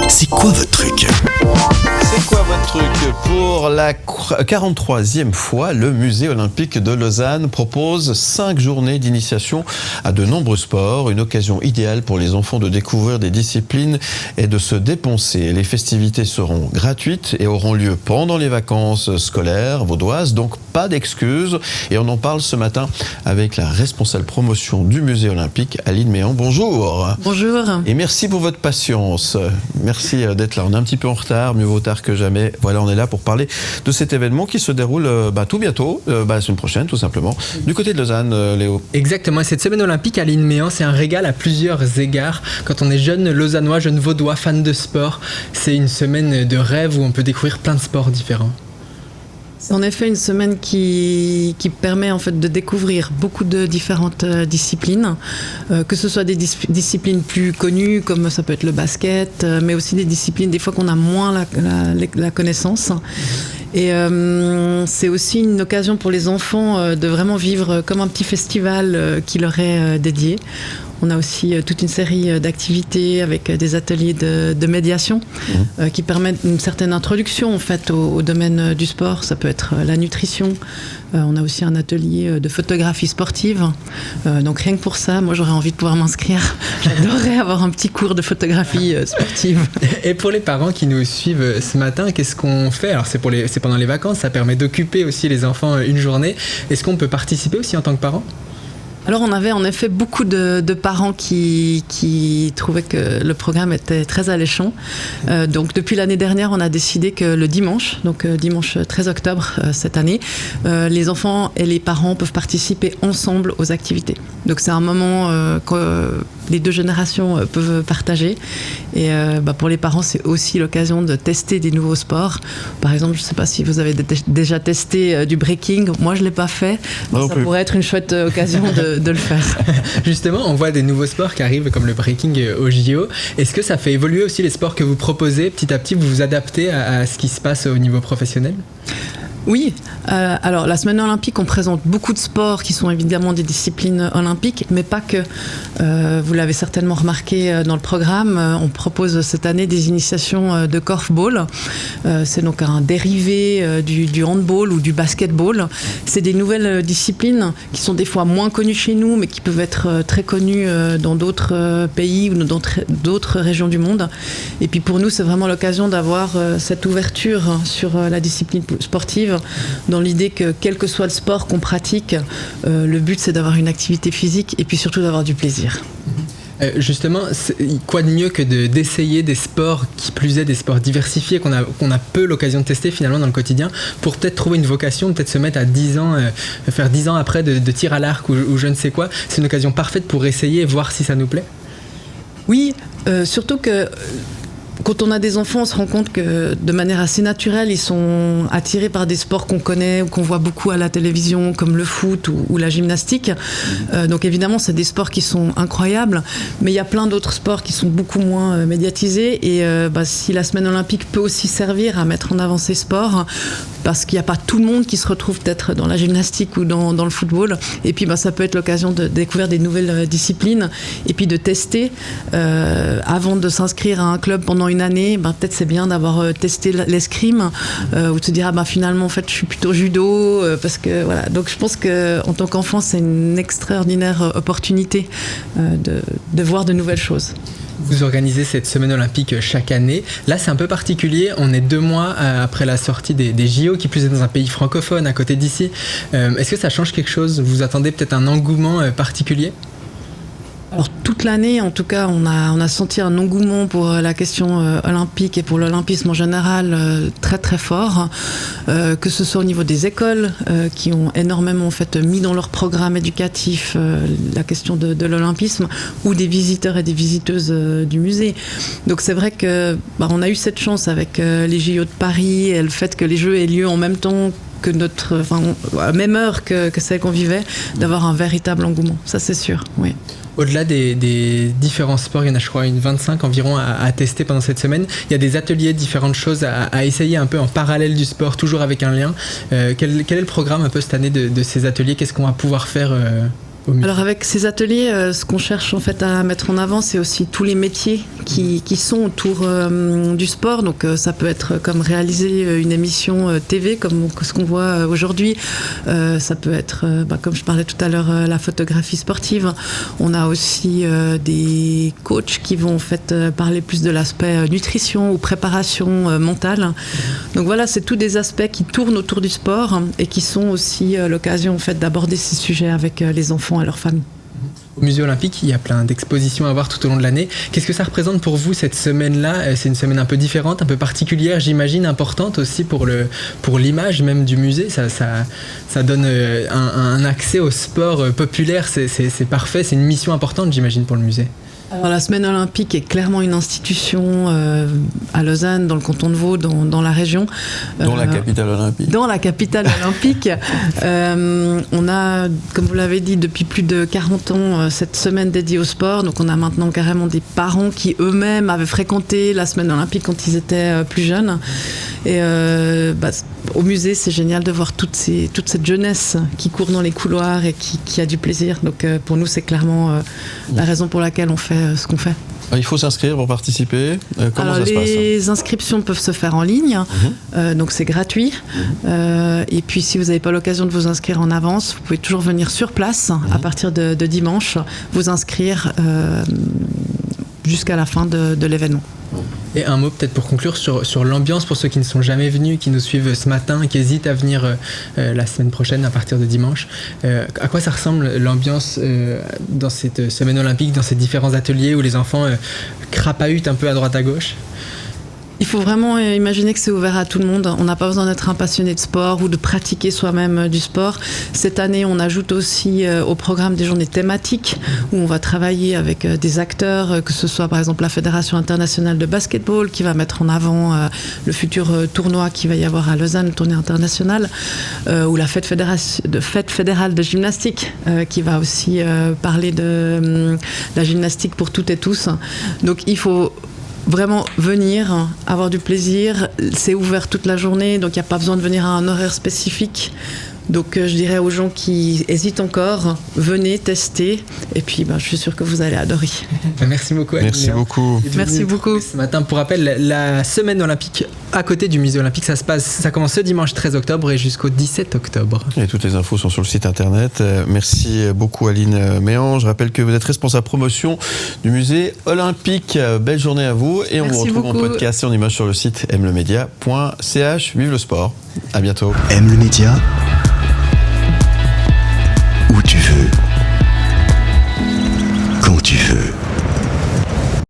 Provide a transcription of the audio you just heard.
C'est quoi votre truc ? C'est quoi votre truc ? Pour la 43e fois, le Musée olympique de Lausanne propose 5 journées d'initiation à de nombreux sports, une occasion idéale pour les enfants de découvrir des disciplines et de se dépenser. Les festivités seront gratuites et auront lieu pendant les vacances scolaires vaudoises, donc pas d'excuses. Et on en parle ce matin avec la responsable promotion du Musée olympique, Aline Méhan. Bonjour. Bonjour. Et merci pour votre patience. Merci d'être là. On est un petit peu en retard, mieux vaut tard que jamais. Voilà, on est là pour parler de cet événement qui se déroule tout bientôt, la semaine prochaine tout simplement, du côté de Lausanne, Léo. Exactement, cette semaine olympique à Aline Méhan, c'est un régal à plusieurs égards. Quand on est jeune lausannois, jeune vaudois, fan de sport, c'est une semaine de rêve où on peut découvrir plein de sports différents. C'est en effet une semaine qui permet en fait de découvrir beaucoup de différentes disciplines, que ce soit des disciplines plus connues comme ça peut être le basket, mais aussi des disciplines des fois qu'on a moins la connaissance. Et c'est aussi une occasion pour les enfants de vraiment vivre comme un petit festival qui leur est dédié. On a aussi toute une série d'activités avec des ateliers de médiation qui permettent une certaine introduction en fait au domaine du sport. Ça peut être la nutrition. On a aussi un atelier de photographie sportive. Donc rien que pour ça, moi j'aurais envie de pouvoir m'inscrire. J'adorerais avoir un petit cours de photographie sportive. Et pour les parents qui nous suivent ce matin, qu'est-ce qu'on fait ? Alors c'est pendant les vacances, ça permet d'occuper aussi les enfants une journée. Est-ce qu'on peut participer aussi en tant que parent ? Alors on avait en effet beaucoup de parents qui trouvaient que le programme était très alléchant. Donc depuis l'année dernière, on a décidé que le dimanche 13 octobre cette année, les enfants et les parents peuvent participer ensemble aux activités. Donc c'est un moment que les deux générations peuvent partager. Et pour les parents, c'est aussi l'occasion de tester des nouveaux sports. Par exemple, je ne sais pas si vous avez déjà testé du breaking. Moi, je ne l'ai pas fait. Mais ça pourrait être une chouette occasion de le faire. Justement, on voit des nouveaux sports qui arrivent comme le breaking au JO. Est-ce que ça fait évoluer aussi les sports que vous proposez ? Petit à petit, vous vous adaptez à ce qui se passe au niveau professionnel ? Oui, alors la semaine olympique, on présente beaucoup de sports qui sont évidemment des disciplines olympiques, mais pas que. Vous l'avez certainement remarqué dans le programme, on propose cette année des initiations de korfball. C'est donc un dérivé du handball ou du basketball. C'est des nouvelles disciplines qui sont des fois moins connues chez nous, mais qui peuvent être très connues dans d'autres pays ou dans d'autres régions du monde. Et puis pour nous, c'est vraiment l'occasion d'avoir cette ouverture sur la discipline sportive, dans l'idée que quel que soit le sport qu'on pratique, le but c'est d'avoir une activité physique et puis surtout d'avoir du plaisir. Justement, quoi de mieux que d'essayer des sports, qui plus est des sports diversifiés qu'on a peu l'occasion de tester finalement dans le quotidien, pour peut-être trouver une vocation, peut-être se mettre à 10 ans, faire 10 ans après de tir à l'arc ou je ne sais quoi. C'est une occasion parfaite pour essayer et voir si ça nous plaît. Oui, surtout que quand on a des enfants, on se rend compte que de manière assez naturelle, ils sont attirés par des sports qu'on connaît ou qu'on voit beaucoup à la télévision, comme le foot ou la gymnastique. Donc évidemment, c'est des sports qui sont incroyables, mais il y a plein d'autres sports qui sont beaucoup moins médiatisés. Et si la semaine olympique peut aussi servir à mettre en avant ces sports, parce qu'il n'y a pas tout le monde qui se retrouve peut-être dans la gymnastique ou dans le football. Et puis ça peut être l'occasion de découvrir des nouvelles disciplines et puis de tester avant de s'inscrire à un club pendant une année. Peut-être c'est bien d'avoir testé l'escrime ou de se dire finalement en fait je suis plutôt judo parce que voilà. Donc je pense qu'en tant qu'enfant c'est une extraordinaire opportunité de voir de nouvelles choses. Vous organisez cette semaine olympique chaque année. Là, c'est un peu particulier. On est 2 mois après la sortie des JO, qui plus est dans un pays francophone à côté d'ici. Est-ce que ça change quelque chose ? Vous attendez peut-être un engouement particulier ? Alors toute l'année, en tout cas, on a senti un engouement pour la question olympique et pour l'olympisme en général très très fort, que ce soit au niveau des écoles qui ont énormément en fait mis dans leur programme éducatif la question de l'olympisme, ou des visiteurs et des visiteuses du musée. Donc c'est vrai que on a eu cette chance avec les JO de Paris et le fait que les Jeux aient lieu en même temps que à même heure que celle qu'on vivait, d'avoir un véritable engouement. Ça c'est sûr, oui. Au-delà des différents sports, il y en a je crois une 25 environ à tester pendant cette semaine. Il y a des ateliers, différentes choses à essayer un peu en parallèle du sport, toujours avec un lien. Quel est le programme un peu cette année de ces ateliers ? Qu'est-ce qu'on va pouvoir faire musée? Alors avec ces ateliers, ce qu'on cherche en fait à mettre en avant, c'est aussi tous les métiers qui sont autour du sport. Donc ça peut être comme réaliser une émission TV, comme ce qu'on voit aujourd'hui. Ça peut être, comme je parlais tout à l'heure, la photographie sportive. On a aussi des coachs qui vont en fait parler plus de l'aspect nutrition ou préparation mentale. Donc voilà, c'est tous des aspects qui tournent autour du sport et qui sont aussi l'occasion en fait d'aborder ces sujets avec les enfants et leurs familles. Au musée olympique, il y a plein d'expositions à voir tout au long de l'année. Qu'est-ce que ça représente pour vous cette semaine-là? C'est une semaine un peu différente, un peu particulière, j'imagine, importante aussi pour l'image même du musée. Ça donne un accès au sport populaire, c'est parfait, c'est une mission importante, j'imagine, pour le musée. Alors, la semaine olympique est clairement une institution à Lausanne, dans le canton de Vaud, dans la région. Dans la capitale olympique. Dans la capitale olympique. On a, comme vous l'avez dit, depuis plus de 40 ans, cette semaine dédiée au sport. Donc on a maintenant carrément des parents qui eux-mêmes avaient fréquenté la semaine olympique quand ils étaient plus jeunes. Et au musée, c'est génial de voir toute cette jeunesse qui court dans les couloirs et qui a du plaisir. Donc pour nous, c'est clairement la raison pour laquelle on fait ce qu'on fait. Il faut s'inscrire pour participer. Comment ça se passe? Les inscriptions peuvent se faire en ligne, donc c'est gratuit. Et puis si vous n'avez pas l'occasion de vous inscrire en avance, vous pouvez toujours venir sur place à partir de dimanche, vous inscrire jusqu'à la fin de l'événement. Et un mot peut-être pour conclure sur l'ambiance pour ceux qui ne sont jamais venus, qui nous suivent ce matin, qui hésitent à venir la semaine prochaine à partir de dimanche. À quoi ça ressemble l'ambiance dans cette semaine olympique, dans ces différents ateliers où les enfants crapahutent un peu à droite à gauche? Il faut vraiment imaginer que c'est ouvert à tout le monde. On n'a pas besoin d'être un passionné de sport ou de pratiquer soi-même du sport. Cette année, on ajoute aussi au programme des journées thématiques où on va travailler avec des acteurs, que ce soit par exemple la Fédération internationale de basketball qui va mettre en avant le futur tournoi qu'il va y avoir à Lausanne, le tournoi international, ou la fête fédérale de gymnastique qui va aussi parler de la gymnastique pour toutes et tous. Donc il faut vraiment venir, avoir du plaisir. C'est ouvert toute la journée, donc il n'y a pas besoin de venir à un horaire spécifique. Donc je dirais aux gens qui hésitent encore, venez tester et puis je suis sûre que vous allez adorer. Merci beaucoup. Merci beaucoup. Merci beaucoup. Ce matin, pour rappel, la semaine olympique à côté du musée olympique, ça commence ce dimanche 13 octobre et jusqu'au 17 octobre. Et toutes les infos sont sur le site internet. Merci beaucoup Aline Méan. Je rappelle que vous êtes responsable promotion du musée olympique. Belle journée à vous et on vous retrouve en podcast et en image sur le site mlemedia.ch. Vive le sport. À bientôt. Aime le média,